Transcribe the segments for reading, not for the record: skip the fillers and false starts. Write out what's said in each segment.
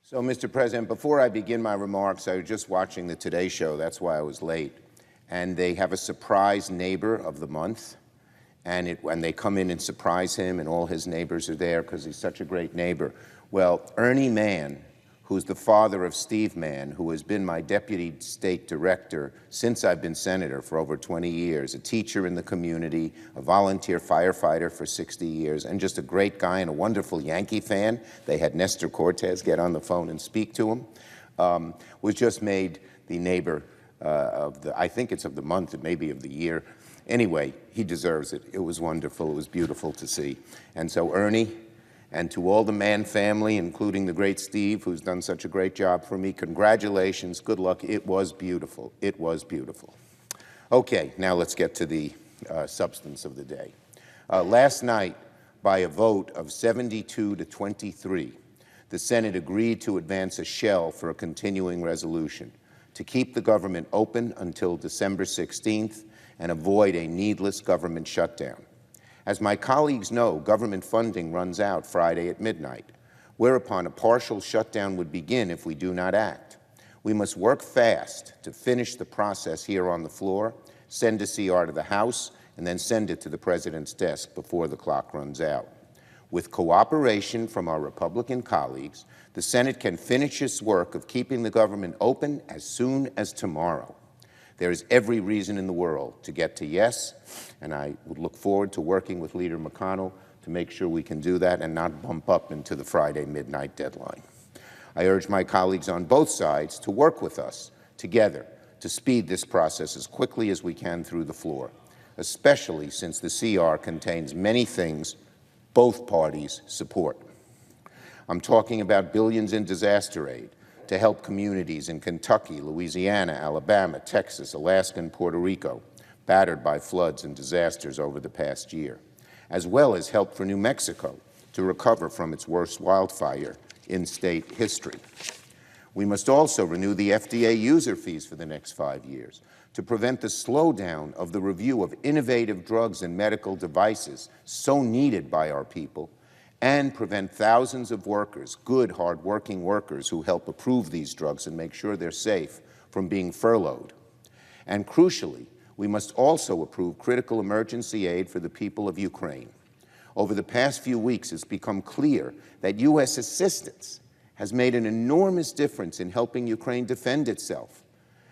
So, Mr. President, before I begin my remarks, I was just watching the Today Show. That's why I was late. And they have a surprise neighbor of the month. And when they come in and surprise him, and all his neighbors are there because he's such a great neighbor. Well, Ernie Mann, who's the father of Steve Mann, who has been my deputy state director since I've been senator for over 20 years, a teacher in the community, a volunteer firefighter for 60 years, and just a great guy and a wonderful Yankee fan. They had Nestor Cortez get on the phone and speak to him. Was just made the neighbor of the, I think it's of the month, it may be of the year. Anyway, he deserves it. It was wonderful. It was beautiful to see. And so, Ernie, and to all the Mann family, including the great Steve, who's done such a great job for me, congratulations, good luck. It was beautiful. It was beautiful. Okay, now let's get to the substance of the day. Last night, by a vote of 72 to 23, the Senate agreed to advance a shell for a continuing resolution to keep the government open until December 16th and avoid a needless government shutdown. As my colleagues know, government funding runs out Friday at midnight, whereupon a partial shutdown would begin if we do not act. We must work fast to finish the process here on the floor, send a CR to the House, and then send it to the President's desk before the clock runs out. With cooperation from our Republican colleagues, the Senate can finish its work of keeping the government open as soon as tomorrow. There is every reason in the world to get to yes, and I would look forward to working with Leader McConnell to make sure we can do that and not bump up into the Friday midnight deadline. I urge my colleagues on both sides to work with us together to speed this process as quickly as we can through the floor, especially since the CR contains many things both parties support. I'm talking about billions in disaster aid, to help communities in Kentucky, Louisiana, Alabama, Texas, Alaska, and Puerto Rico battered by floods and disasters over the past year, as well as help for New Mexico to recover from its worst wildfire in state history. We must also renew the FDA user fees for the next 5 years to prevent the slowdown of the review of innovative drugs and medical devices so needed by our people, and prevent thousands of workers, good, hard-working workers who help approve these drugs and make sure they're safe, from being furloughed. And crucially, we must also approve critical emergency aid for the people of Ukraine. Over the past few weeks, it's become clear that U.S. assistance has made an enormous difference in helping Ukraine defend itself.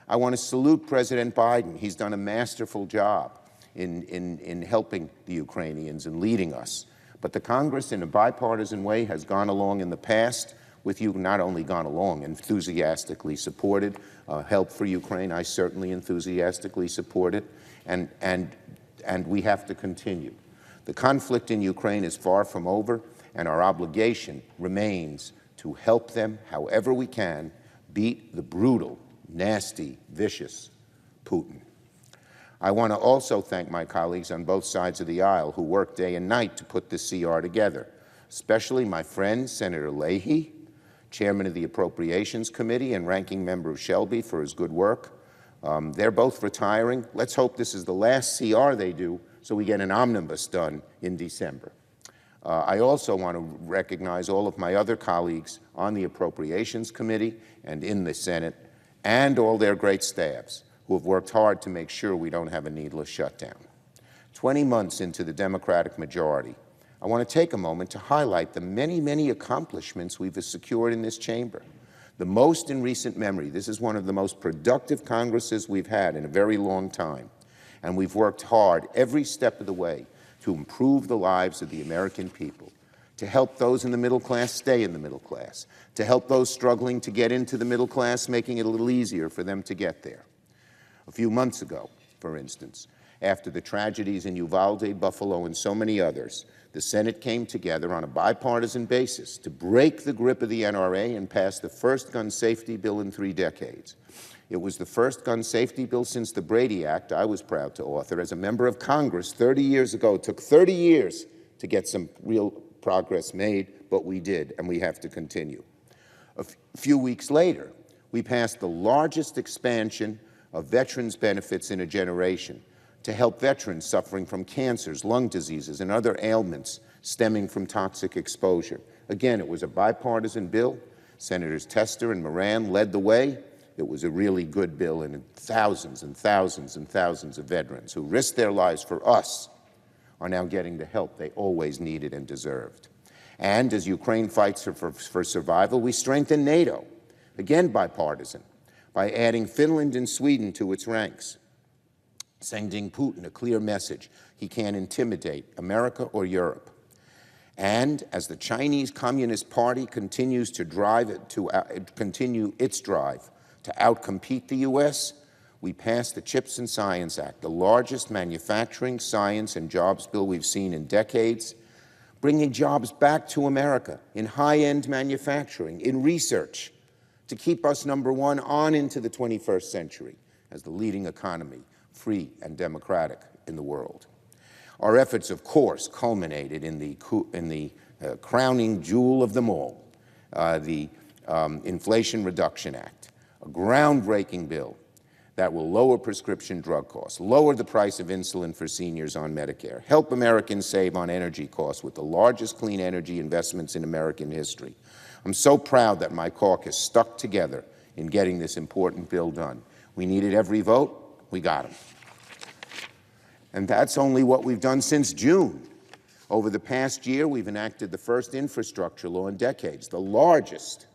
I want to salute President Biden. He's done a masterful job in helping the Ukrainians and leading us. But the Congress, in a bipartisan way, has gone along in the past with you, not only gone along, enthusiastically supported help for Ukraine. I certainly enthusiastically support it, and we have to continue. The conflict in Ukraine is far from over, and our obligation remains to help them however we can beat the brutal, nasty, vicious Putin. I want to also thank my colleagues on both sides of the aisle who worked day and night to put this CR together, especially my friend, Senator Leahy, chairman of the Appropriations Committee and ranking member of Shelby, for his good work. They're both retiring. Let's hope this is the last CR they do so we get an omnibus done in December. I also want to recognize all of my other colleagues on the Appropriations Committee and in the Senate, and all their great staffs who have worked hard to make sure we don't have a needless shutdown. 20 months into the Democratic majority, I want to take a moment to highlight the many, many accomplishments we've secured in this chamber. The most in recent memory. This is one of the most productive Congresses we've had in a very long time. And we've worked hard every step of the way to improve the lives of the American people, to help those in the middle class stay in the middle class, to help those struggling to get into the middle class, making it a little easier for them to get there. A few months ago, for instance, after the tragedies in Uvalde, Buffalo, and so many others, the Senate came together on a bipartisan basis to break the grip of the NRA and pass the first gun safety bill in 3 decades. It was the first gun safety bill since the Brady Act I was proud to author as a member of Congress 30 years ago. It took 30 years to get some real progress made, but we did, and we have to continue. A few weeks later, we passed the largest expansion of veterans' benefits in a generation to help veterans suffering from cancers, lung diseases, and other ailments stemming from toxic exposure. Again, it was a bipartisan bill, Senators Tester and Moran led the way. It was a really good bill, and thousands and thousands and thousands of veterans who risked their lives for us are now getting the help they always needed and deserved. And as Ukraine fights for survival, we strengthen NATO, again bipartisan, by adding Finland and Sweden to its ranks, sending Putin a clear message he can't intimidate America or Europe. And as the Chinese Communist Party continues to continue its drive to outcompete the U.S., we passed the CHIPS and Science Act, the largest manufacturing, science, and jobs bill we've seen in decades, bringing jobs back to America in high-end manufacturing, in research, to keep us #1 on into the 21st century as the leading economy, free and democratic in the world. Our efforts, of course, culminated in the crowning jewel of them all, the Inflation Reduction Act, a groundbreaking bill that will lower prescription drug costs, lower the price of insulin for seniors on Medicare, help Americans save on energy costs with the largest clean energy investments in American history. I'm so proud that my caucus stuck together in getting this important bill done. We needed every vote, we got them. And that's only what we've done since June. Over the past year, we've enacted the first infrastructure law in decades, the largest,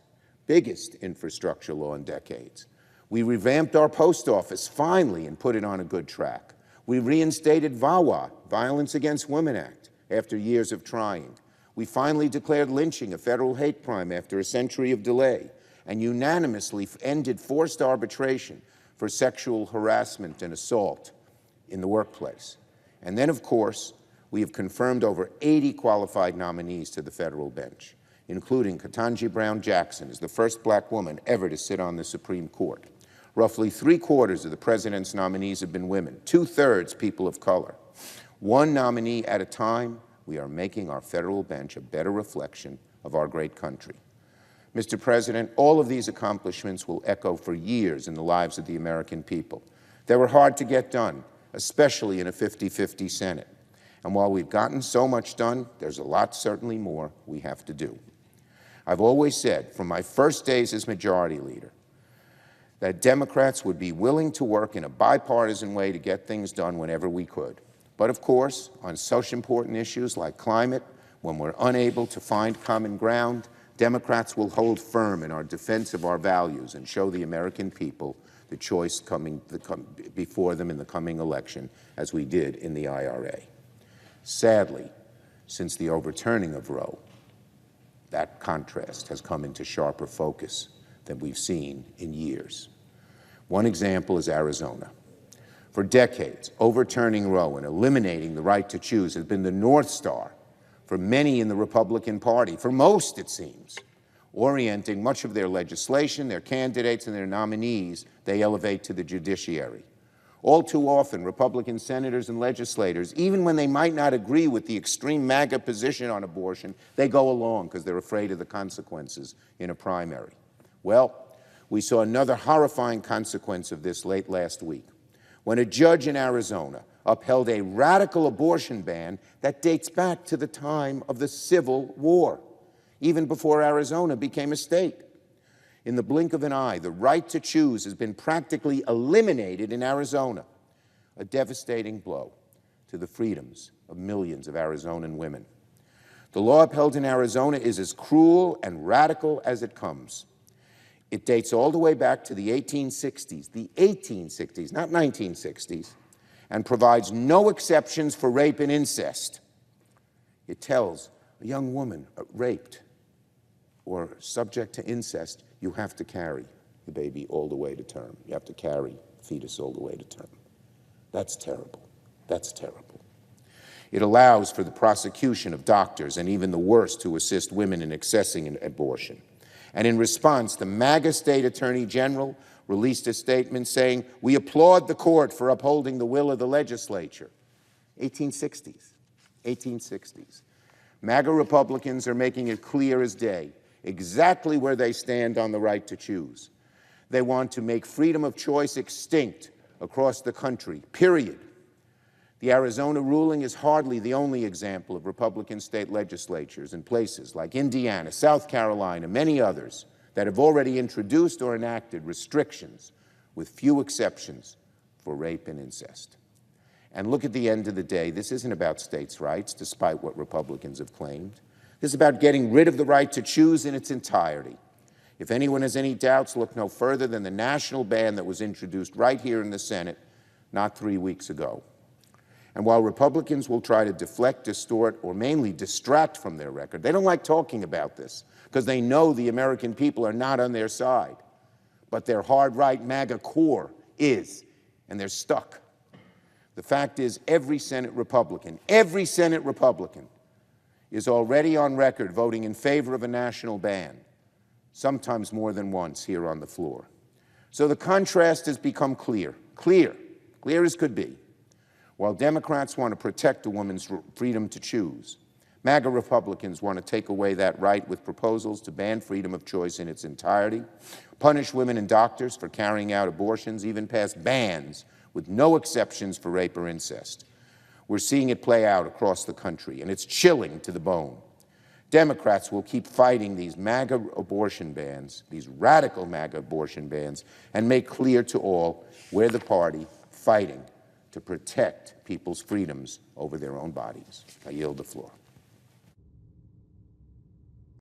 biggest infrastructure law in decades. We revamped our post office, finally, and put it on a good track. We reinstated VAWA, Violence Against Women Act, after years of trying. We finally declared lynching a federal hate crime after a century of delay, and unanimously ended forced arbitration for sexual harassment and assault in the workplace. And then, of course, we have confirmed over 80 qualified nominees to the federal bench, including Ketanji Brown Jackson as the first black woman ever to sit on the Supreme Court. Roughly 3/4 of the president's nominees have been women, 2/3 people of color. One nominee at a time, we are making our federal bench a better reflection of our great country. Mr. President, all of these accomplishments will echo for years in the lives of the American people. They were hard to get done, especially in a 50-50 Senate. And while we've gotten so much done, there's a lot, certainly more, we have to do. I've always said, from my first days as Majority Leader, that Democrats would be willing to work in a bipartisan way to get things done whenever we could. But of course, on such important issues like climate, when we're unable to find common ground, Democrats will hold firm in our defense of our values and show the American people the choice before them in the coming election, as we did in the IRA. Sadly, since the overturning of Roe, that contrast has come into sharper focus than we've seen in years. One example is Arizona. For decades, overturning Roe and eliminating the right to choose has been the North Star for many in the Republican Party, for most, it seems, orienting much of their legislation, their candidates, and their nominees they elevate to the judiciary. All too often, Republican senators and legislators, even when they might not agree with the extreme MAGA position on abortion, they go along because they're afraid of the consequences in a primary. Well, we saw another horrifying consequence of this late last week, when a judge in Arizona upheld a radical abortion ban that dates back to the time of the Civil War, even before Arizona became a state. In the blink of an eye, the right to choose has been practically eliminated in Arizona, a devastating blow to the freedoms of millions of Arizonan women. The law upheld in Arizona is as cruel and radical as it comes. It dates all the way back to the 1860s, not 1960s, and provides no exceptions for rape and incest. It tells a young woman raped or subject to incest, you have to carry the baby all the way to term. You have to carry the fetus all the way to term. That's terrible. That's terrible. It allows for the prosecution of doctors and even the worst to assist women in accessing an abortion. And in response, the MAGA state attorney general released a statement saying, "We applaud the court for upholding the will of the legislature." 1860s. 1860s. MAGA Republicans are making it clear as day exactly where they stand on the right to choose. They want to make freedom of choice extinct across the country, period. The Arizona ruling is hardly the only example of Republican state legislatures in places like Indiana, South Carolina, many others that have already introduced or enacted restrictions, with few exceptions, for rape and incest. And look, at the end of the day, this isn't about states' rights, despite what Republicans have claimed. This is about getting rid of the right to choose in its entirety. If anyone has any doubts, look no further than the national ban that was introduced right here in the Senate not 3 weeks ago. And while Republicans will try to deflect, distort, or mainly distract from their record, they don't like talking about this because they know the American people are not on their side. But their hard-right MAGA core is, and they're stuck. The fact is, every Senate Republican is already on record voting in favor of a national ban, sometimes more than once here on the floor. So the contrast has become clear as could be. While Democrats want to protect a woman's freedom to choose, MAGA Republicans want to take away that right with proposals to ban freedom of choice in its entirety, punish women and doctors for carrying out abortions, even pass bans with no exceptions for rape or incest. We're seeing it play out across the country, and it's chilling to the bone. Democrats will keep fighting these MAGA abortion bans, these radical MAGA abortion bans, and make clear to all we're the party fighting to protect people's freedoms over their own bodies. I yield the floor.